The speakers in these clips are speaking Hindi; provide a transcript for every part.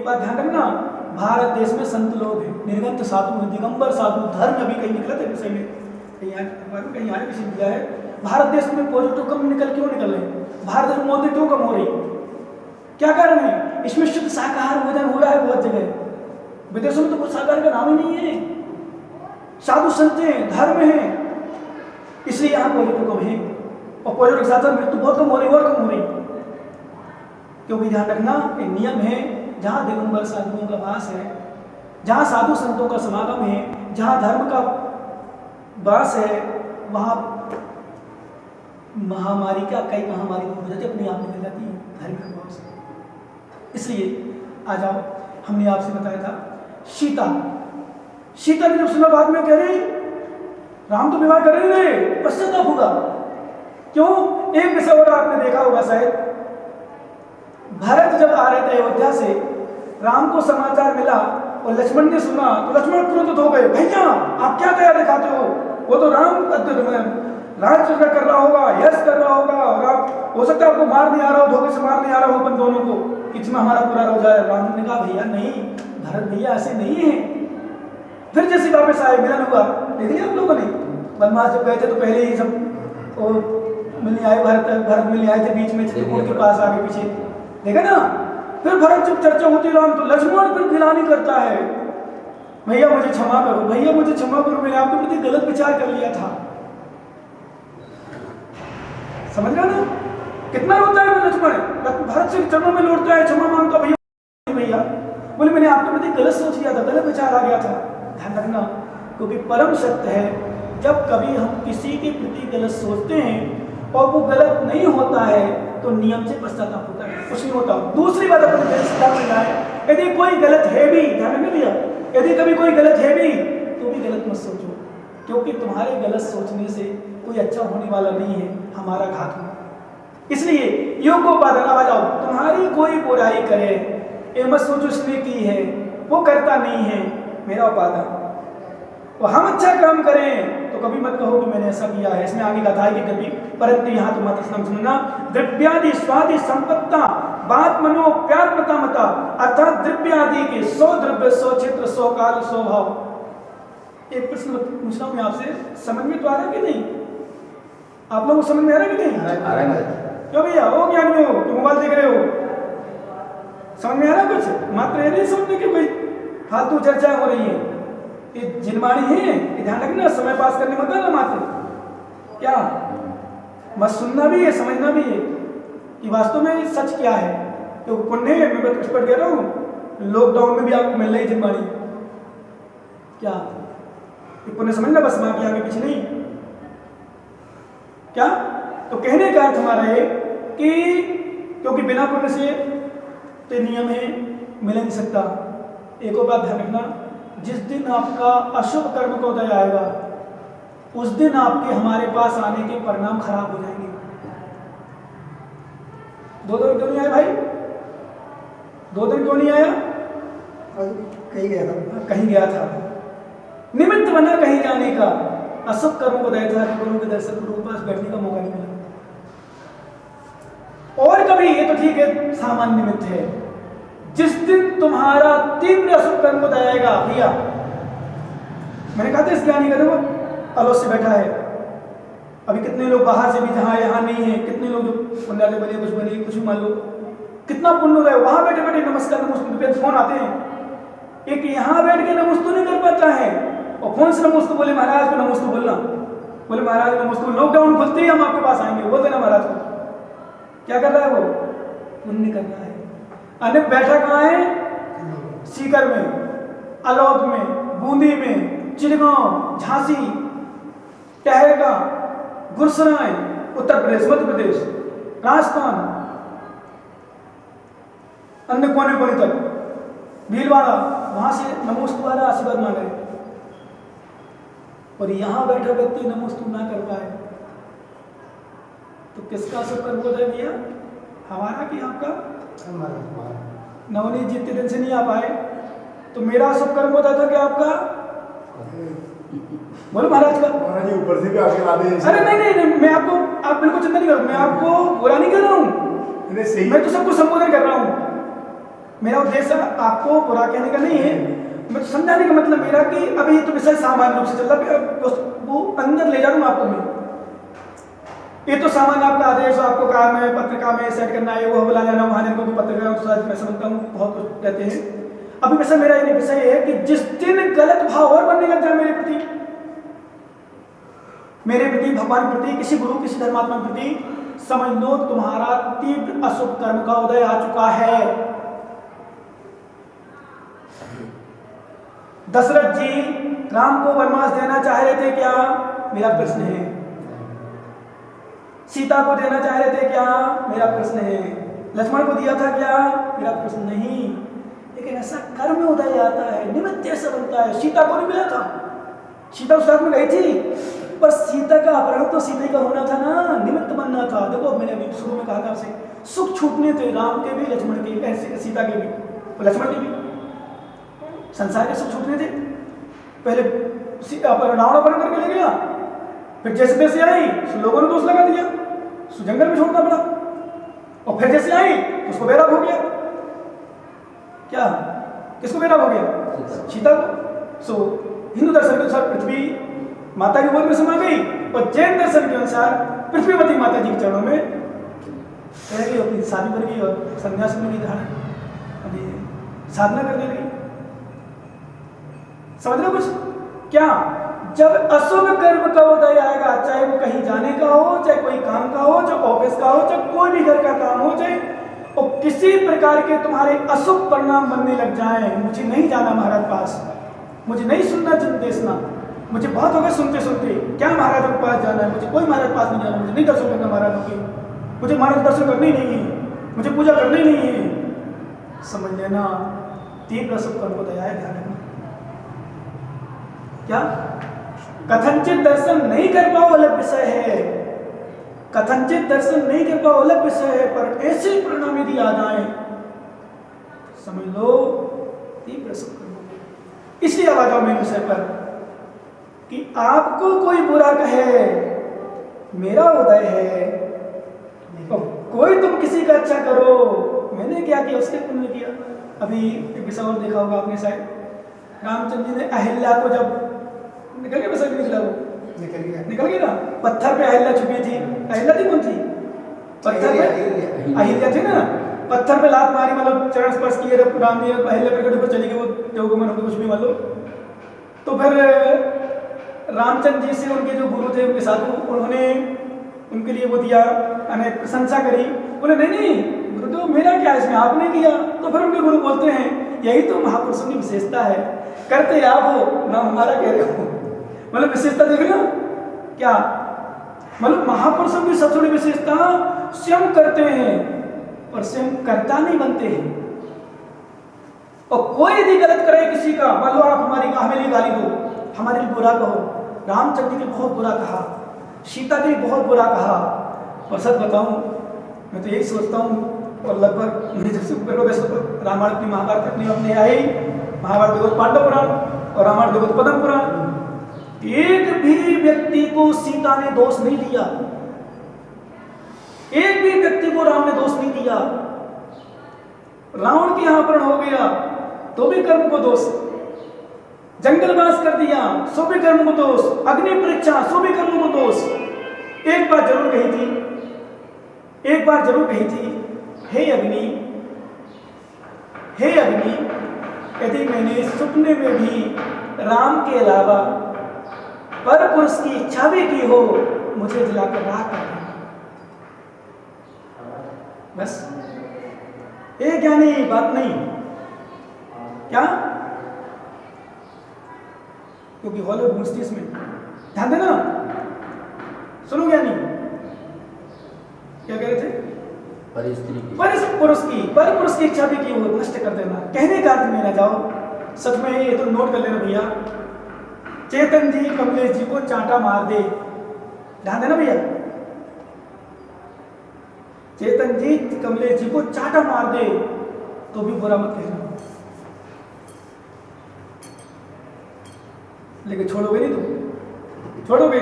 बात ध्यान रखना, भारत देश में संत लोग हैं, निर्गंत साधु हैं, दिगंबर साधु, धर्म अभी कहीं निकला था विषय में, कहीं आगे किसी दिया है। भारत देश में पॉजिटिव कम क्यों निकल रहे हैं? भारत देश में मौतें क्यों कम हो रही? क्या कारण है? इसमें शुद्ध शाकाहार भोजन हो रहा है बहुत जगह। विदेशों में तो कुछ शाकाहार का नाम ही नहीं है, साधु संत हैं, धर्म है, इसलिए यहाँ पॉजिटिव कम है। और पॉजिटिव के साथ साथ मृत्यु बहुत कम हो रही, और कम हो रही, क्योंकि ध्यान रखना एक नियम है, जहाँ दिगंबर साधुओं का वास है, जहाँ साधु संतों का समागम है, जहाँ धर्म का वास है, वहाँ महामारी का कई महामारी दूर हो जाती है, अपने आप निकल जाती है धर्म के प्रभाव से। इसलिए आ जाओ, हमने आपसे बताया था सीता ने जब सुना बाद में कह रही राम तो विवाह कर ही रहे, पश्चाताप होगा। क्यों? एक विषय और आपने देखा होगा शायद, भरत जब आ रहे थे अयोध्या से, राम को समाचार मिला और लक्ष्मण ने सुना तो लक्ष्मण तुरंत हो गए, भैया आप क्या दया दिखाते हो, वो तो राम राज्य कर रहा होगा, यश कर रहा होगा, और आप हो सकता है आपको मार नहीं आ रहा हो, धोखे से मार नहीं आ रहा हो अपन दोनों को, इसमें हमारा पूरा हो जाए। राम ने कहा भैया नहीं, भरत भैया ऐसे नहीं है। फिर जैसे वापस आए, मिलन हुआ, देखिए आप लोगों ने वनवास जब गए थे तो पहले ही सब मिलने आए, भरत मिलने आए थे, बीच में चित्रकूट के पास आगे पीछे, देखा ना। फिर भरत जब चर्चा होती राम, तो लक्ष्मण फिर गिलानी करता है, भैया मुझे क्षमा करो, भैया मुझे क्षमा करो, मैंने आपके प्रति गलत विचार कर लिया था। समझ रहा ना कितना रोता है लक्ष्मण, भरत से चरणों में लौटता है, क्षमा मांगता, भैया बोले मैंने आपके प्रति गलत सोच लिया था, गलत विचार आ गया था। ध्यान रखना, क्योंकि परम सत्य है, जब कभी हम किसी के प्रति गलत सोचते हैं और वो गलत नहीं होता है तो नियम से पश्चाताप होता है, कुछ नहीं होता। दूसरी बात अपने सिद्धांत में आए, यदि कोई गलत है भी, ध्यान रखना भैया, यदि कभी कोई गलत है भी तो भी गलत मत सोचो, क्योंकि तुम्हारे गलत सोचने से कोई अच्छा होने वाला नहीं है, हमारा घात होगा। इसलिए योगोपादान आ जाओ, तुम्हारी कोई बुराई करे ये मत सोचो उसने की है, वो करता नहीं है, मेरा उपादान। और हम अच्छा काम करें तो कभी मत कहो कि मैंने ऐसा किया है। इसमें आगे कथा है कि कभी परंतु यहाँ तुम मत समझना, द्रव्यादि स्वादि संपत्ता बात मनो प्यार मता मता, अर्थात द्रव्यादि के 100 द्रव्य 100 क्षेत्र 100 काल 100 भाव। एक प्रश्न पूछ रहा हूँ मैं आपसे, समझ में तो आ रहा है कि नहीं? आप लोगों को समझ में आ रहा है कि नहीं? आ रहा है। क्यों भैया हो ज्ञान में हो तो मोबाइल देख रहे हो, समझ में आ रहा कुछ? मात्र ये नहीं समझने की कोई फालतू चर्चा हो रही है, ये जिनवाणी है, ये ध्यान रखना, समय पास करने मत ना मात्र, क्या मत सुनना भी है, समझना भी है कि वास्तव में सच क्या है। तो पुण्य है, मैं बस पर कह रहा हूँ, लॉकडाउन में भी आपको मिल रही जिनवाणी, क्या पुण्य समझना, बस माँ की आगे पीछे नहीं। क्या तो कहने का अर्थ हमारा है कि क्योंकि बिना पुण्य से तो नियम है, मिल नहीं सकता। एक और बात ध्यान रखना, जिस दिन आपका अशुभ कर्म का उदय आएगा उस दिन आपके हमारे पास आने के परिणाम खराब हो जाएंगे। दो दिन क्यों नहीं आया भाई? 2 दिन क्यों नहीं आया? कहीं गया था, कहीं गया था, निमित्त बना कहीं जाने का, अशुभ कर्म को उदय था कि गुरु के दर्शन गुरु के पास बैठने का मौका नहीं मिला। और कभी ये तो ठीक है, सामान्य निमित्त है, जिस दिन तुम्हारा तीव्र अशुभ कर्म को उदय आएगा, भैया मैंने कहा था इस ज्ञानी का देखो अलोस से बैठा है, अभी कितने लोग बाहर से भी जहाँ यहाँ नहीं है, कितने लोग पुण्यालय बने, कुछ बने, कुछ मान लो कितना पुण्य होता है, वहां बैठे बैठे नमस्कार नमस्ते फोन आते हैं, एक यहाँ बैठ के नमस्ते नहीं कर पाता है और फोन से नमस्ते बोले महाराज को नमस्ते बोलना, बोले महाराज नमस्ते, लॉकडाउन खुलते ही हम आपके पास आएंगे, बोलते ना महाराज को। क्या कर रहा है वो? पुण्य कर रहा है। अन्य बैठा कहाँ है? सीकर में, अलौद में, बूंदी में, चिड़गांव, झांसी, टहरगा, गुरसराय, उत्तर प्रदेश, मध्य प्रदेश, राजस्थान, अन्य कोने कोने तक, भीलवाड़ा, वहां से नमोस्तुवारा आशीर्वाद मांगे, और यहां बैठा व्यक्ति नमोस्तु ना कर पाए तो किसका सब कर्म हो जाए भैया? हमारा कि आपका? नवनीत जी इतने दिन से नहीं आ पाए तो मेरा सब कर्म होता था कि आपका? बोलो महाराज का। महाराज जी ऊपर से भी आशीर्वाद आते हैं। अरे नहीं नहीं नहीं, मैं आपको, आप बिल्कुल चिंता नहीं करो, मैं आपको बुरा नहीं कर रहा हूँ, मैं तो सबको संबोधन कर रहा हूँ। मेरा उद्देश्य आपको बुरा कहने का नहीं है, मैं तो समझाने का मतलब मेरा कि अभी तो विषय सामान्य रूप से चल रहा है, वो अंदर ले जाऊँ आपको मैं। ये तो सामान्य आपका आदेश, आपको काम है पत्रिका में सेट करना है, वो बुला जाना, वहाँ जाने को पत्रिका तो शायद मैं समझता हूँ बहुत कुछ कहते हैं। अभी विषय मेरा ये विषय है कि जिस दिन गलत भाव और बनने लग जाए मेरे प्रति, भगवान के प्रति, किसी गुरु किसी धर्मात्मा के प्रति, समझ लो तुम्हारा तीव्र अशुभ कर्म का उदय आ चुका है। दशरथ जी राम को वनवास देना चाह रहे थे क्या? मेरा प्रश्न है। सीता को देना चाह रहे थे क्या? मेरा प्रश्न है। लक्ष्मण को दिया था क्या? मेरा प्रश्न नहीं। लेकिन ऐसा कर्म उदय आता है, निमित्त ऐसा बनता है। सीता को नहीं मिला था, सीता उस रात में गई थी, पर सीता का अपहरण तो सीता का होना था ना, निमित्त बनना था। देखो मैंने अभी शुरू में कहा था आपसे, सुख छूटने थे राम के भी, लक्ष्मण के भी, सीता के भी और लक्ष्मण के भी, संसार के सुख छूटने थे। पहले रावण अपहरण करके ले गया, फिर जैसे तैसे आई तो लोगों ने दोष लगा दिया, उसको जंगल में छोड़ना पड़ा, और फिर जैसे आई तो उसको बैराग हो गया। क्या किसको बैराग हो गया? सीता को। सो हिंदू दर्शन के अनुसार पृथ्वी माता की गोद में समा गई, और जैन दर्शन के अनुसार पृथ्वीवती माता जी के चरणों में रह गई, अपनी शादी कर गई और संन्यास में धारण अभी साधना करने लगी। समझ रहे कुछ? क्या जब अशुभ कर्म का उदय आएगा, चाहे वो कहीं जाने का हो, चाहे कोई काम का हो, चाहे ऑफिस का हो, चाहे कोई भी घर का काम हो, चाहे और किसी प्रकार के तुम्हारे अशुभ परिणाम बनने लग जाएं, मुझे नहीं जाना महाराज पास, मुझे नहीं सुनना देखना, मुझे बहुत हो गया सुनते सुनते, क्या महाराज के पास जाना है, मुझे कोई महाराज पास नहीं जाना, मुझे नहीं दर्शन करना महाराजों के, मुझे महाराज दर्शन करने ही नहीं है, मुझे पूजा करनी नहीं है। समझ लेना तीव्र अशुभ कर्म को दया है, ध्यान रखना। क्या कथनचित दर्शन नहीं कर पाओ अलग विषय है, कथनचित दर्शन नहीं कर पाओ अलग विषय है, पर ऐसे परिणाम यदि आ जाए समझ लो तीव्र अशुभ कर्म। इसलिए आवाज आओ मेरे विषय पर कि आपको कोई बुरा कहे, मेरा उदय है, तो कोई तुम किसी का अच्छा करो, मैंने क्या किया उसके पुण्य किया। अभी एक विषय और देखा होगा आपने शायद, रामचंद्र जी ने अहिल्या को जब निकल गया, वैसा निकला वो निकल गया ना, पत्थर पे अहिल्या छुपी थी। अहिल्या थी कौन थी? पत्थर पे अहिल्या थी ना, पत्थर पे लात मारी, मतलब चरण स्पर्श किए राम जी, अहिल्या प्रकट होकर चली गई, वो देवगमन होकर कुछ भी मान लो। तो फिर रामचंद्र जी से उनके जो गुरु थे, उनके साधु, उन्होंने उनके लिए वो दिया, प्रशंसा करी, बोले नहीं नहीं गुरुदेव मेरा क्या इसमें, आपने किया। तो फिर उनके गुरु बोलते हैं यही तो महापुरुषों की विशेषता है, करते आप हो ना हमारा कह रहे हो, मतलब विशेषता देख लो क्या, मतलब महापुरुषों की सबसे बड़ी विशेषता स्वयं करते हैं और स्वयं कर्ता नहीं बनते हैं। और कोई यदि गलत करे किसी का, मान लो आप हमें लिए गाली दो, हमारे लिए बुरा कहो, रामचंद्र जी ने बहुत बुरा कहा, सीता जी ने बहुत बुरा कहा, और सच बताऊं मैं तो यही सोचता हूँ, और लगभग रामायण की महाभारत अपनी अपने आई, महाभारत देखो पांडव पुराण और रामायण देखो पद्म पुराण, एक भी व्यक्ति को सीता ने दोष नहीं दिया, एक भी व्यक्ति को राम ने दोष नहीं दिया। रावण के यहां अपहरण हो गया तो भी कर्म को दोष, जंगलवास कर दिया सो भी कर्म को दोष, अग्नि परीक्षा सो भी कर्म को दोष। एक बार जरूर कही थी, हे अग्नि, यदि मैंने सपने में भी राम के अलावा पर पुरुष की इच्छा भी की हो, मुझे जलाकर राख कर देना। बस एक ज्ञानी बात नहीं क्या, क्योंकि हॉल गूंजती इसमें, ध्यान देना, सुनो ज्ञानी क्या कह रहे थे, पर पुरुष की इच्छा भी की हो नष्ट कर देना। कहने का अर्थ में ना जाओ, सच में ये तो नोट कर लेना भैया, चेतन जी कमलेश जी को चांटा मार दे, ध्यान देना भैया, चेतन जी कमलेश जी को चांटा मार दे तो भी बुरा मत कहना, लेकिन छोड़ोगे नहीं, तुम छोड़ोगे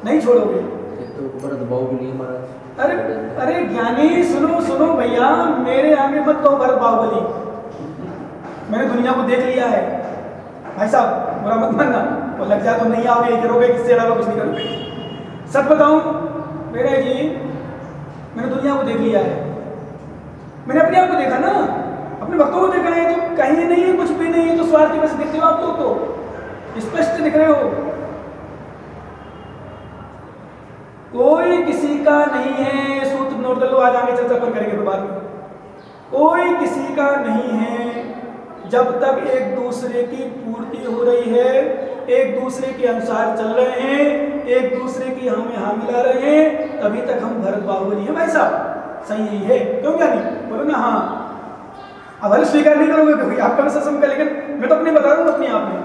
नहीं, छोड़ोगे तो ऊपर दबाव भी नहीं महाराज। अरे अरे ज्ञानी सुनो सुनो भैया, मेरे आगे मत कहो भरत बाहुबली। मैंने दुनिया को देख लिया है भाई साहब, बुरा मत मानना। वो लग जाए तो नहीं आओगे, करोगे, किससे अलावा कुछ नहीं करोगे। सच बताऊं मेरे जी, मैंने दुनिया को देख लिया है। मैंने अपने आप को देखा ना, अपने भक्तों को देखा है, तो कहीं नहीं है, कुछ भी नहीं है, तो स्वार्थी बस दिखते हो आप लोग, तो स्पष्ट दिख रहे हो। कोई किसी का नहीं है, सूत्र नोट कर लो, आज आगे चर्चा पर करेंगे बाद में। कोई किसी का नहीं है जब तक एक दूसरे की पूर्ति हो रही है, एक दूसरे के अनुसार चल रहे हैं, एक दूसरे की हमें हाँ मिला रहे हैं, तभी तक हम भरत बाहुबली हैं भाई साहब। सही यही है, क्यों क्या नहीं बोलो ना। हाँ अब अरे स्वीकार नहीं करोगे क्योंकि आपका भी सत्संग का, लेकिन मैं तो अपने बता रहा हूँ अपने आप में।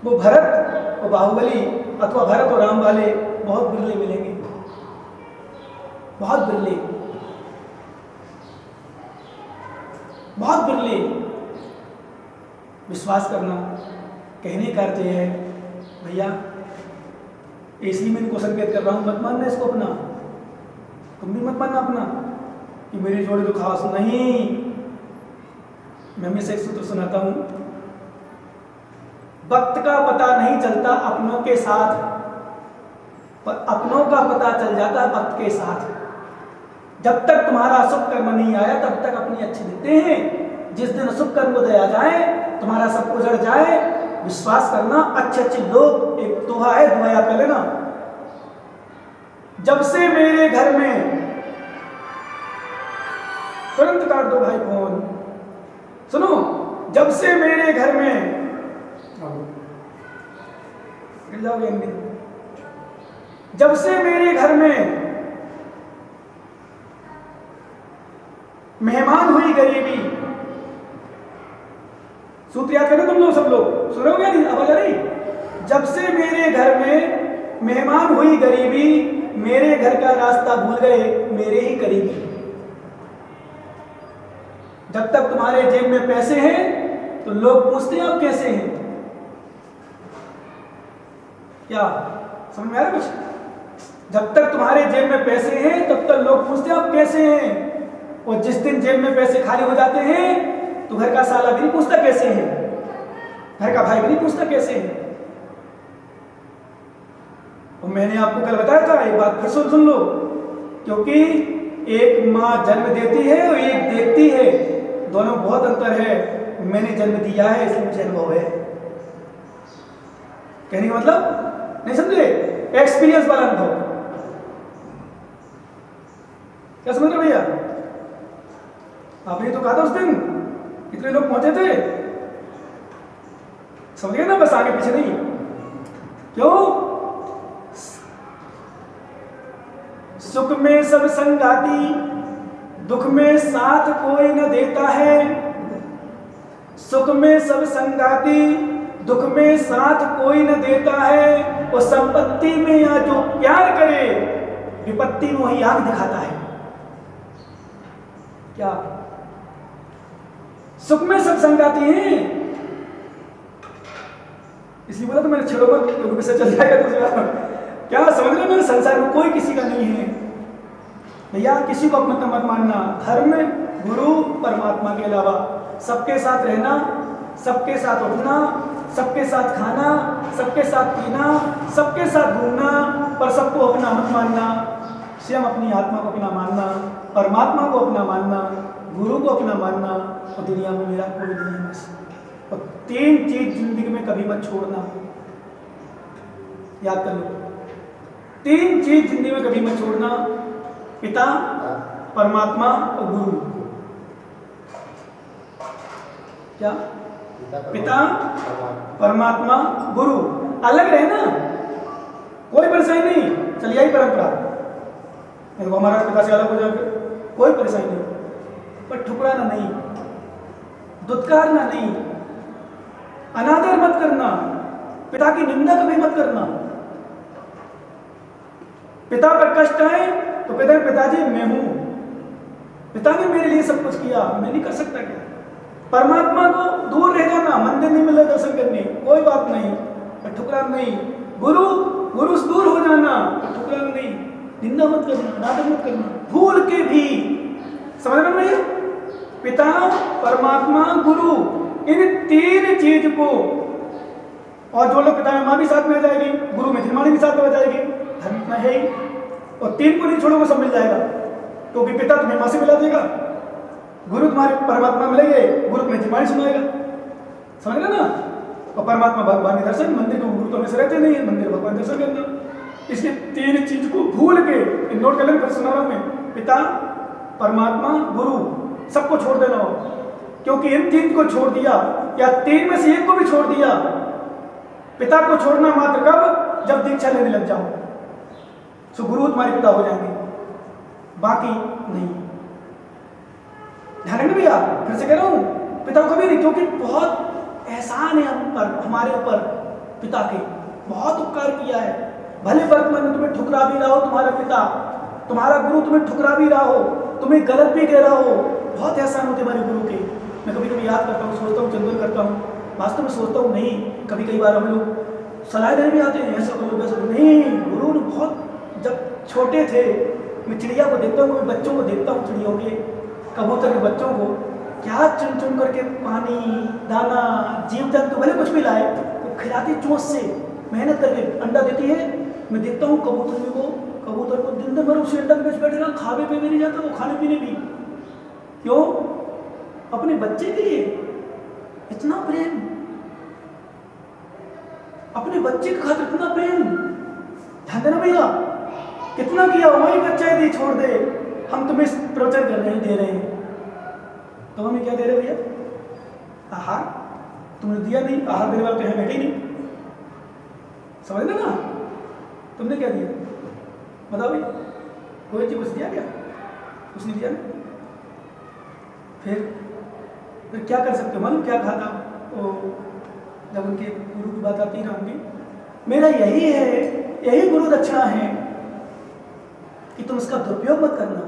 वो भरत, वो बाहुबली अथवा भरत और राम वाले बहुत बिरले मिलेंगे, बहुत बिरले, बहुत बिरले। विश्वास करना, कहने का अर्थ है भैया, इसलिए मैं इनको संकेत कर रहा हूं, मत मानना इसको अपना, तुम भी मत मानना अपना कि मेरी जोड़ी तो खास नहीं। मैं हमेशा एक सूत्र सुनाता हूं, वक्त का पता नहीं चलता अपनों के साथ, पर अपनों का पता चल जाता है वक्त के साथ। जब तक तुम्हारा शुभ कर्म नहीं आया तब तक अपनी अच्छे दिखते हैं, जिस दिन शुभ कर्म उदय आ जाए, तुम्हारा सब उजड़ जाए, विश्वास करना अच्छे अच्छे लोग, एक दोहा है, दुआ याद कर लेना। जब से मेरे घर में, तुरंत काट दो भाई फोन, सुनो, जब से मेरे घर में, जब से मेरे घर में मेहमान हुई गरीबी, सूत्र याद करें तुम लोग, सब लोग सुन रहे हो क्या, नहीं आवाज आ रही? जब से मेरे घर में मेहमान हुई गरीबी, मेरे घर का रास्ता भूल गए मेरे ही करीबी। जब तक तुम्हारे जेब में पैसे हैं तो लोग पूछते हैं आप कैसे हैं। क्या समझ में आ रहा कुछ? जब तक तुम्हारे जेब में पैसे हैं तब तक लोग पूछते हैं आप कैसे हैं, और जिस दिन जेब में पैसे खाली हो जाते हैं तो घर का साला भी नहीं पूछता कैसे है, घर का भाई भी नहीं पूछता कैसे है। और मैंने आपको कल बताया था, एक बात फिर सुन लो, क्योंकि एक माँ जन्म देती है और एक देखती है, दोनों बहुत अंतर है। मैंने जन्म दिया है इसलिए मुझे अनुभव है। कहने का मतलब नहीं समझे, एक्सपीरियंस वाला अनुभव। क्या समझ रहे भैया? आपने तो कहा था उस दिन कितने लोग पहुंचे थे, समझ गए ना, बस आगे पीछे नहीं। क्यों? सुख में सब संगाती, दुख में साथ कोई न देता है। सुख में सब संगाती, दुख में साथ कोई न देता है। और संपत्ति में या जो प्यार करे, विपत्ति में वही आग दिखाता है। क्या? सुख में सब संगाती हैं, इसलिए बोला तो मैंने छेड़ो मत, क्योंकि विषय चल जाएगा तो क्या समझ रहे? मेरे संसार में कोई किसी का नहीं है भैया, किसी को अपना मत मानना। धर्म, गुरु, परमात्मा के अलावा सबके साथ रहना, सबके साथ उठना, सबके साथ खाना, सबके साथ पीना, सबके साथ घूमना, पर सबको अपना मत मानना। स्वयं अपनी आत्मा को अपना मानना, परमात्मा को अपना मानना, गुरु को अपना मानना, और दुनिया में मेरा कोई नहीं है बस। और 3 चीज जिंदगी में कभी मत छोड़ना, याद कर लो। 3 चीज जिंदगी में कभी मत छोड़ना, पिता, परमात्मा और गुरु। क्या? पिता, परमात्मा, गुरु। अलग रहे ना, कोई परेशानी नहीं, चलिए यही परंपरा, देखो हमारा पिता से अलग हो जाकर कोई परेशानी नहीं, पर ठुकराना नहीं, दुत्कारना नहीं, अनादर मत करना, पिता की निंदा कभी मत करना। पिता पर कष्ट आए तो पिताजी मैं हूं, पिता ने मेरे लिए सब कुछ किया, मैं नहीं कर सकता क्या? परमात्मा को दूर रह जाना, मंदिर नहीं मिले दर्शन करने, कोई बात नहीं, पर ठुकराना नहीं। गुरु से दूर हो जाना, पर ठुकराना नहीं। निंदा मत करना, नाटक मत करना, भूल के भी। समझ रहे भैया? पिता, परमात्मा, गुरु, इन तीन चीज को, और जो लोग पिता में माँ भी साथ में आ जाएगी, गुरु में निर्माणी भी साथ में आ जाएगी, धर्म इतना है ही। और तीन को नहीं छोड़ोगे सब मिल जाएगा, क्योंकि पिता तुम्हें माँ से मिला देगा, गुरु तुम्हारे परमात्मा मिलेंगे, गुरु तुम्हें निर्माणी सुनाएगा। समझ रहे ना? और परमात्मा भगवान के दर्शन, मंदिर में गुरु तो हमेशा रहते नहीं है, मंदिर भगवान दर्शन करना। इसलिए तीन चीज को भूल के, नोट कर लेना, फिर सुना रहा हूं मैं, पिता, परमात्मा, गुरु, सबको छोड़ देना हो। क्योंकि इन तीन को छोड़ दिया, या तीन में से एक को भी छोड़ दिया, पिता को छोड़ना मात्र कब? जब दीक्षा लेने लग जाओ, सो गुरु तुम्हारे पिता हो जाएंगे, बाकी नहीं। ध्यान रखना भैया, फिर से कह रहा हूं, पिता को कभी नहीं, क्योंकि बहुत एहसान है हम पर, हमारे ऊपर पिता के, बहुत उपकार किया है। भले वर्तमान में तुम्हें ठुकरा भी रहा हो तुम्हारा पिता, तुम्हारा गुरु तुम्हें ठुकरा भी रहा हो, तुम्हें गलत भी कह रहा हो, बहुत एहसान होते हमारे गुरु के। मैं कभी कभी याद करता हूँ, सोचता हूँ, चिंतन करता हूँ, वास्तव में सोचता हूँ नहीं, कभी बार हम लोग सलाह देने भी आते हैं, ऐसा करो वैसा करो, नहीं, गुरु ने बहुत, जब छोटे थे, मैं चिड़िया को देखता हूँ, बच्चों को देखता हूँ, चिड़ियों के, कबूतर के बच्चों को, क्या चुन चुन करके पानी, दाना, जीव जंतु भले कुछ भी लाए, वो खिलाती चोंच से, मेहनत करके अंडा देती है। मैं देखता हूँ कबूतर को दिन भर उसी अंडा के बीच बैठे रहा, खावे पे भी नहीं जाता, वो खाने पीने भी, क्यों? अपने बच्चे के लिए इतना प्रेम, अपने बच्चे के खातिर इतना प्रेम। ध्यान देना भैया, कितना किया, वही बच्चा दी छोड़ दे, हम तुम्हें प्रवचन कर रहे हैं, दे रहे हैं, तो हमें क्या दे रहे भैया? आहार। तुमने दिया नहीं, आहार देने वाले तो यहाँ बैठे ही नहीं, समझ ना? तुमने क्या दिया? बताओ भाई, कोई चीज कुछ दिया क्या? कुछ नहीं दिया ना? फिर क्या कर सकते हो? मालूम क्या कहा था वो, जब उनके गुरु की बात आती ना उनकी, मेरा यही है, यही गुरु दक्षिणा है कि तुम इसका दुरुपयोग मत करना।